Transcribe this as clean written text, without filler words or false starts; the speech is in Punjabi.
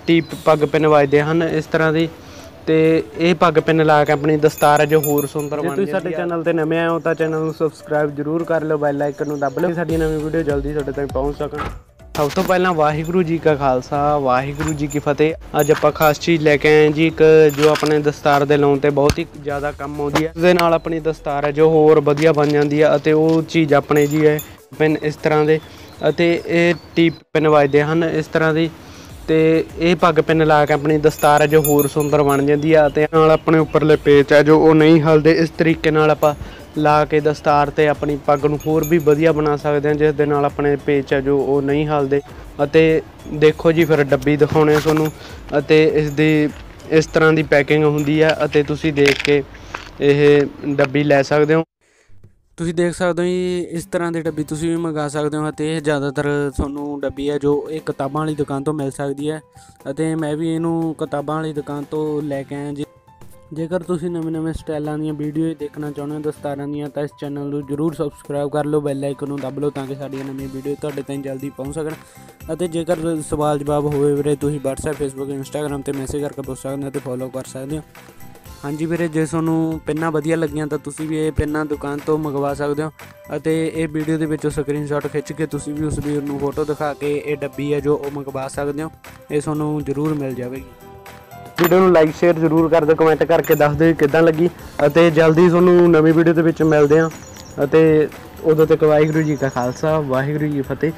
ਟੀਪ ਪੱਗ ਪਿੰਨ ਵੱਜਦੇ ਹਨ ਇਸ ਤਰ੍ਹਾਂ ਦੀ। ਤੇ ਇਹ ਪੱਗ ਪਿੰਨ ਲਾ ਕੇ ਆਪਣੀ ਦਸਤਾਰ ਜੋ ਹੋਰ ਸੁੰਦਰ ਬਣ ਜਾਂਦੀ ਹੈ। ਤੁਸੀਂ ਸਾਡੇ ਚੈਨਲ ਤੇ ਨਵੇਂ ਆਏ ਹੋ ਤਾਂ ਚੈਨਲ ਨੂੰ ਸਬਸਕ੍ਰਾਈਬ ਜ਼ਰੂਰ ਕਰ ਲਓ, ਬੈਲ ਆਈਕਨ ਨੂੰ ਦਬ ਲਓ, ਸਾਡੀ ਨਵੀਂ ਵੀਡੀਓ ਜਲਦੀ ਤੁਹਾਡੇ ਤੱਕ ਪਹੁੰਚ ਸਕਣ। ਸਭ ਤੋਂ ਪਹਿਲਾਂ ਵਾਹਿਗੁਰੂ ਜੀ ਕਾ ਖਾਲਸਾ ਵਾਹਿਗੁਰੂ ਜੀ ਕੀ ਫਤਿਹ। ਅੱਜ ਆਪਾਂ ਖਾਸ ਚੀਜ਼ ਲੈ ਕੇ ਆਏ ਜੀ, ਇੱਕ ਜੋ ਆਪਣੇ ਦਸਤਾਰ ਦੇ ਲਾਉਣ ਤੇ ਬਹੁਤ ਹੀ ਜ਼ਿਆਦਾ ਕੰਮ ਆਉਂਦੀ ਹੈ। ਉਸਦੇ ਨਾਲ ਆਪਣੀ ਦਸਤਾਰ ਹੈ ਜੋ ਹੋਰ ਵਧੀਆ ਬਣ ਜਾਂਦੀ ਹੈ। ਅਤੇ ਉਹ ਚੀਜ਼ ਆਪਣੇ ਜੀ ਹੈ ਪਿੰਨ ਇਸ ਤਰ੍ਹਾਂ ਦੇ, ਅਤੇ ਇਹ ਟੀਪ ਪਿੰਨ ਵੱਜਦੇ ਹਨ ਇਸ ਤਰ੍ਹਾਂ ਦੀ। ਤੇ ਇਹ ਪੱਗ ਪਿੰਨ ਲਾ ਕੇ ਆਪਣੀ ਦਸਤਾਰ ਹੈ ਜੋ ਹੋਰ ਸੁੰਦਰ ਬਣ ਜਾਂਦੀ ਆ। ਅਤੇ ਨਾਲ ਆਪਣੇ ਉੱਪਰਲੇ ਪੇਚ ਹੈ ਜੋ ਉਹ ਨਹੀਂ ਹਿਲਦੇ। ਇਸ ਤਰੀਕੇ ਨਾਲ ਆਪਾਂ ਲਾ ਕੇ ਦਸਤਾਰ 'ਤੇ ਆਪਣੀ ਪੱਗ ਨੂੰ ਹੋਰ ਵੀ ਵਧੀਆ ਬਣਾ ਸਕਦੇ ਹਾਂ, ਜਿਸ ਦੇ ਨਾਲ ਆਪਣੇ ਪੇਚ ਹੈ ਜੋ ਉਹ ਨਹੀਂ ਹਿਲਦੇ। ਅਤੇ ਦੇਖੋ ਜੀ ਫਿਰ ਡੱਬੀ ਦਿਖਾਉਣੇ ਤੁਹਾਨੂੰ, ਅਤੇ ਇਸ ਦੀ ਇਸ ਤਰ੍ਹਾਂ ਦੀ ਪੈਕਿੰਗ ਹੁੰਦੀ ਹੈ। ਅਤੇ ਤੁਸੀਂ ਦੇਖ ਕੇ ਇਹ ਡੱਬੀ ਲੈ ਸਕਦੇ ਹੋ। ਤੁਸੀਂ ਦੇਖ ਸਕਦੇ ਹੋ ਜੀ, ਇਸ ਤਰ੍ਹਾਂ ਦੀ ਡੱਬੀ ਤੁਸੀਂ ਵੀ ਮੰਗਾ ਸਕਦੇ ਹੋ। ਅਤੇ ਇਹ ਜ਼ਿਆਦਾਤਰ ਤੁਹਾਨੂੰ ਡੱਬੀ ਹੈ ਜੋ ਇਹ ਕਿਤਾਬਾਂ ਵਾਲੀ ਦੁਕਾਨ ਤੋਂ ਮਿਲ ਸਕਦੀ ਹੈ। ਅਤੇ ਮੈਂ ਵੀ ਇਹਨੂੰ ਕਿਤਾਬਾਂ ਵਾਲੀ ਦੁਕਾਨ ਤੋਂ ਲੈ ਕੇ ਆਇਆ ਜੀ। ਜੇਕਰ ਤੁਸੀਂ ਨਵੇਂ ਸਟਾਈਲਾਂ ਦੀਆਂ ਵੀਡੀਓ ਦੇਖਣਾ ਚਾਹੁੰਦੇ ਹੋ ਦਸਤਾਰਾਂ ਦੀਆਂ, ਤਾਂ ਇਸ ਚੈਨਲ ਨੂੰ ਜ਼ਰੂਰ ਸਬਸਕ੍ਰਾਈਬ ਕਰ ਲਓ, ਬੈਲ ਆਈਕਨ ਨੂੰ ਦਬ ਲਓ ਤਾਂ ਕਿ ਸਾਡੀਆਂ ਨਵੀਆਂ ਵੀਡੀਓ ਤੁਹਾਡੇ ਤਾਈਂ ਜਲਦੀ ਪਹੁੰਚ ਸਕਣ। ਅਤੇ ਜੇਕਰ ਸਵਾਲ ਜਵਾਬ ਹੋਵੇ ਵੀਰੇ, ਤੁਸੀਂ WhatsApp, Facebook, Instagram 'ਤੇ ਮੈਸੇਜ ਕਰਕੇ ਪੁੱਛ ਸਕਦੇ ਹੋ ਅਤੇ ਫੋਲੋ ਕਰ ਸਕਦੇ ਹੋ। ਹਾਂਜੀ ਵੀਰੇ, ਜੇ ਤੁਹਾਨੂੰ ਪਿੰਨਾਂ ਵਧੀਆ ਲੱਗੀਆਂ ਤਾਂ ਤੁਸੀਂ ਵੀ ਇਹ ਪਿੰਨਾਂ ਦੁਕਾਨ ਤੋਂ ਮੰਗਵਾ ਸਕਦੇ ਹੋ। ਅਤੇ ਇਹ ਵੀਡੀਓ ਦੇ ਵਿੱਚੋਂ ਸਕਰੀਨਸ਼ਾਟ ਖਿੱਚ ਕੇ ਤੁਸੀਂ ਵੀ ਉਸ ਵੀਰ ਨੂੰ ਫੋਟੋ ਦਿਖਾ ਕੇ ਇਹ ਡੱਬੀ ਹੈ ਜੋ ਉਹ ਮੰਗਵਾ ਸਕਦੇ ਹੋ। ਇਹ ਤੁਹਾਨੂੰ ਜ਼ਰੂਰ ਮਿਲ ਜਾਵੇਗੀ। ਵੀਡੀਓ ਨੂੰ ਲਾਈਕ ਸ਼ੇਅਰ ਜ਼ਰੂਰ ਕਰ ਦਿਓ, ਕਮੈਂਟ ਕਰਕੇ ਦੱਸ ਦਿਓ ਕਿੱਦਾਂ ਲੱਗੀ। ਅਤੇ ਜਲਦੀ ਤੁਹਾਨੂੰ ਨਵੀਂ ਵੀਡੀਓ ਦੇ ਵਿੱਚ ਮਿਲਦੇ ਹਾਂ। ਅਤੇ ਉਦੋਂ ਤੱਕ ਵਾਹਿਗੁਰੂ ਜੀ ਕਾ ਖਾਲਸਾ ਵਾਹਿਗੁਰੂ ਜੀ ਕੀ ਫਤਿਹ।